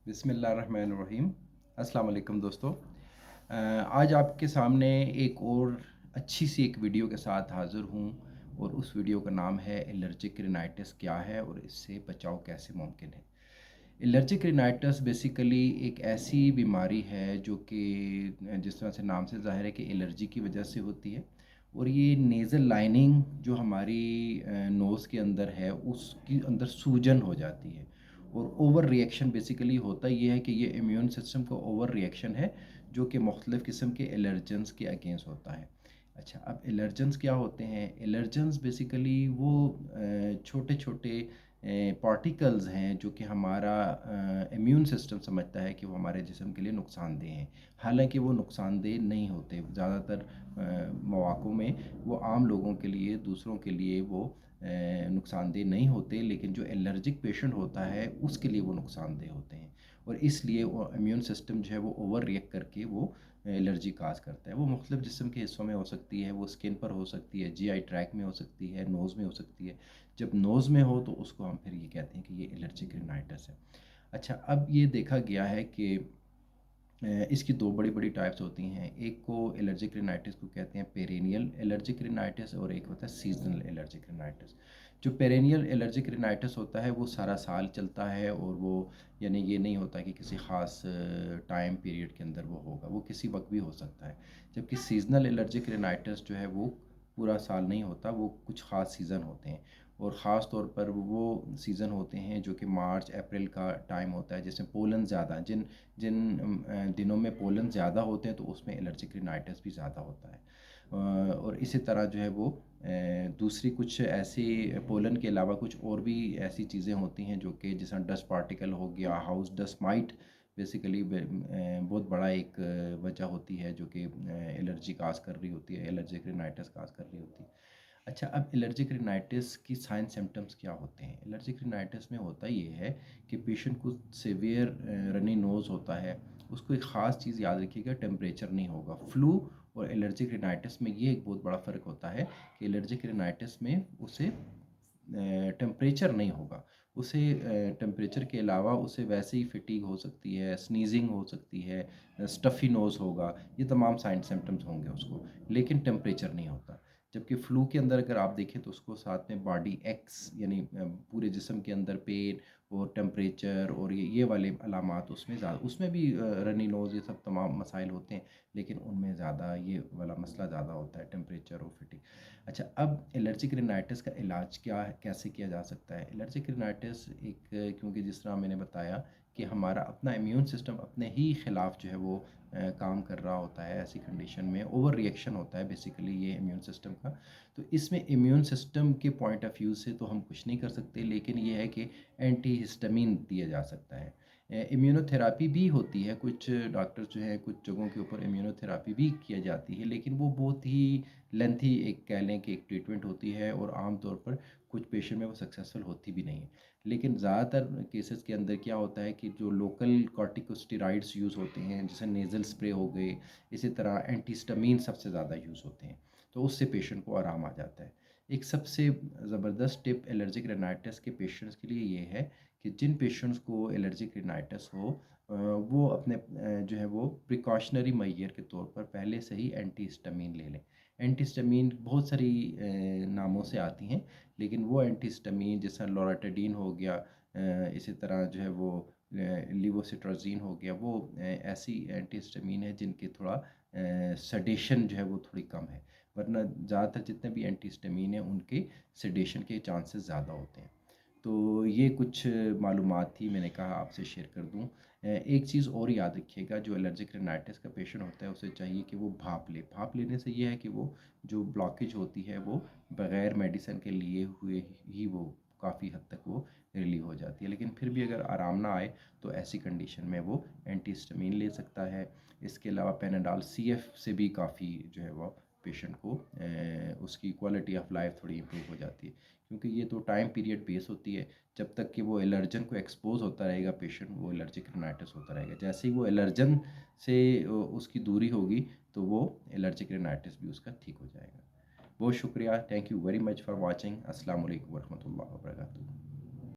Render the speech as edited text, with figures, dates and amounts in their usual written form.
बिस्मिल्लाहिर्रहमानिर्रहीम। अस्सलाम वालेकुम दोस्तों। आज आपके सामने एक और अच्छी सी एक वीडियो के साथ हाज़िर हूँ और उस वीडियो का नाम है एलर्जिक रिनाइटिस क्या है और इससे बचाव कैसे मुमकिन है। एलर्जिक रिनाइटिस बेसिकली एक ऐसी बीमारी है जो कि जिस तरह से नाम से ज़ाहिर है कि एलर्जी की वजह से होती है और ये नेज़ल लाइनिंग जो हमारी नोज़ के अंदर है उसके अंदर सूजन हो जाती है और ओवर रिएक्शन बेसिकली होता ये है कि ये इम्यून सिस्टम का ओवर रिएक्शन है जो कि मुख्तलिफ़ किस्म के एलर्जेंस के अगेंस्ट होता है। अच्छा, अब एलर्जेंस क्या होते हैं? एलर्जेंस बेसिकली वो छोटे छोटे पार्टिकल्स हैं जो कि हमारा इम्यून सिस्टम समझता है कि वो हमारे जिस्म के लिए नुकसानदेह हैं। हालांकि वो नुकसानदेह नहीं होते। ज़्यादातर मौक़ों में वो आम लोगों के लिए, दूसरों के लिए वो नुकसानदेह नहीं होते, लेकिन जो एलर्जिक पेशेंट होता है उसके लिए वो नुकसानदेह होते हैं और इसलिए वो इम्यून सिस्टम जो है वो ओवर रिएक्ट करके वो एलर्जी काज करता है। वो मुख्तलिफ़ जिस्म के हिस्सों में हो सकती है, वो स्किन पर हो सकती है, जीआई ट्रैक में हो सकती है, नोज़ में हो सकती है। जब नोज़ में हो तो उसको हम फिर ये कहते हैं कि ये एलर्जिक रिनाइटिस है। अच्छा, अब ये देखा गया है कि इसकी दो बड़ी-बड़ी टाइप्स होती हैं। एक को एलर्जिक रिनाइटिस को कहते हैं पेरेनियल एलर्जिक रिनाइटिस और एक होता है सीज़नल एलर्जिक रिनाइटिस। जो पेरेनियल एलर्जिक रिनाइटिस होता है वो सारा साल चलता है और वो यानी ये नहीं होता कि किसी ख़ास टाइम पीरियड के अंदर वो होगा, वो किसी वक़्त भी हो सकता है। जबकि सीज़नल एलर्जिक रिनाइटिस जो है वो पूरा साल नहीं होता, वो कुछ ख़ास सीज़न होते हैं और ख़ास तौर पर वो सीज़न होते हैं जो कि मार्च अप्रैल का टाइम होता है जिसमें पोलन ज़्यादा जिन जिन दिनों में पोलन ज़्यादा होते हैं तो उसमें एलर्जिक रिनाइटिस भी ज़्यादा होता है। और इसी तरह जो है वो दूसरी कुछ ऐसी पोलन के अलावा कुछ और भी ऐसी चीज़ें होती हैं जो कि जैसा डस्ट पार्टिकल हो गया, हाउस डस्ट माइट बेसिकली बहुत बड़ा एक वजह होती है जो कि एलर्जी काज कर रही होती है, एलर्जिक रिनाइटिस काज कर रही होती है। अच्छा, अब एलर्जिक रिनाइटिस की साइन सिम्पटम्स क्या होते हैं? एलर्जिक रिनाइटिस में होता ये है कि पेशेंट को सीवियर रनी नोज़ होता है। उसको एक ख़ास चीज़ याद रखिएगा, टेम्परेचर नहीं होगा। फ्लू और एलर्जिक रिनाइटिस में ये एक बहुत बड़ा फ़र्क होता है कि एलर्जिक रिनाइटिस में उसे टेम्परेचर नहीं होगा। उसे टेम्परेचर के अलावा उसे वैसे ही फटीग हो सकती है, स्नीज़िंग हो सकती है, स्टफ़ी नोज़ होगा, ये तमाम साइन सिम्पटम्स होंगे उसको, लेकिन टेम्परेचर नहीं होता। जबकि फ्लू के अंदर अगर आप देखें तो उसको साथ में बॉडी एक्स यानी पूरे जिस्म के अंदर पेन और टेम्परेचर और ये वाले अलामात उसमें ज़्यादा, उसमें भी रनी नोज़ ये सब तमाम मसाइल होते हैं, लेकिन उनमें ज़्यादा ये वाला मसला ज़्यादा होता है, टेम्परेचर और फटीग। अच्छा, अब एलर्जिक रिनाइटिस का इलाज क्या है, कैसे किया जा सकता है? एलर्जिक रिनाइटिस एक क्योंकि जिस तरह मैंने बताया कि हमारा अपना इम्यून सिस्टम अपने ही खिलाफ जो है वो काम कर रहा होता है, ऐसी कंडीशन में ओवर रिएक्शन होता है बेसिकली ये इम्यून सिस्टम का। तो इसमें इम्यून सिस्टम के पॉइंट ऑफ व्यू से तो हम कुछ नहीं कर सकते, लेकिन ये है कि एंटी हिस्टामिन दिया जा सकता है। इम्यूनोथेरापी भी होती है, कुछ डॉक्टर्स जो हैं कुछ जगहों के ऊपर इम्यूनोथेरापी भी किया जाती है, लेकिन वो बहुत ही लेंथी एक कह लें कि एक ट्रीटमेंट होती है और आम तौर पर कुछ पेशेंट में वो सक्सेसफुल होती भी नहीं है। लेकिन ज़्यादातर केसेस के अंदर क्या होता है कि जो लोकल कॉर्टिकोस्टेरॉइड्स यूज़ होते हैं, जैसे नेज़ल स्प्रे हो गए, इसी तरह एंटीहिस्टामिन सबसे ज़्यादा यूज़ होते हैं, तो उससे पेशेंट को आराम आ जाता है। एक सबसे ज़बरदस्त टिप एलर्जिक रिनाइटिस के पेशेंट्स के लिए ये है कि जिन पेशेंट्स को एलर्जिक रिनाइटिस हो वो अपने जो है वो प्रिकॉशनरी मेजर के तौर पर पहले से ही एंटीहिस्टामिन ले लें। एंटीहिस्टामिन बहुत सारी नामों से आती हैं, लेकिन वो एंटीहिस्टामिन जैसा लोराटाडीन हो गया, इसी तरह जो है वो लिवोसिट्राज़ीन हो गया, वो ऐसी एंटीहिस्टामिन है जिनके थोड़ा सेडेशन जो है वो थोड़ी कम है, वरना ज़्यादातर जितने भी एंटीहिस्टामिन हैं उनके सेडेशन के चांसेस ज़्यादा होते हैं। तो ये कुछ मालूमात थी, मैंने कहा आपसे शेयर कर दूँ। एक चीज़ और याद रखिएगा, जो एलर्जिक रिनाइटिस का पेशेंट होता है उसे चाहिए कि वो भाप ले। भाप लेने से ये है कि वो जो ब्लॉकेज होती है वो बग़ैर मेडिसिन के लिए हुए ही वो काफ़ी हद तक वो रिलीव हो जाती है। लेकिन फिर भी अगर आराम ना आए तो ऐसी कंडीशन में वो एंटीहिस्टामिन ले सकता है। इसके अलावा पैनाडॉल सीएफ से भी काफ़ी जो है वो पेशेंट को उसकी क्वालिटी ऑफ लाइफ थोड़ी इम्प्रूव हो जाती है, क्योंकि ये तो टाइम पीरियड बेस होती है। जब तक कि वो एलर्जन को एक्सपोज़ होता रहेगा पेशेंट, वो एलर्जिक रिनाइटिस होता रहेगा। जैसे ही वो एलर्जन से उसकी दूरी होगी तो वो एलर्जिक रिनाइटिस भी उसका ठीक हो जाएगा। बहुत शुक्रिया, thank you very much for watching. अस्सलाम वालेकुम वरहमतुल्लाहि वबरकातुहू।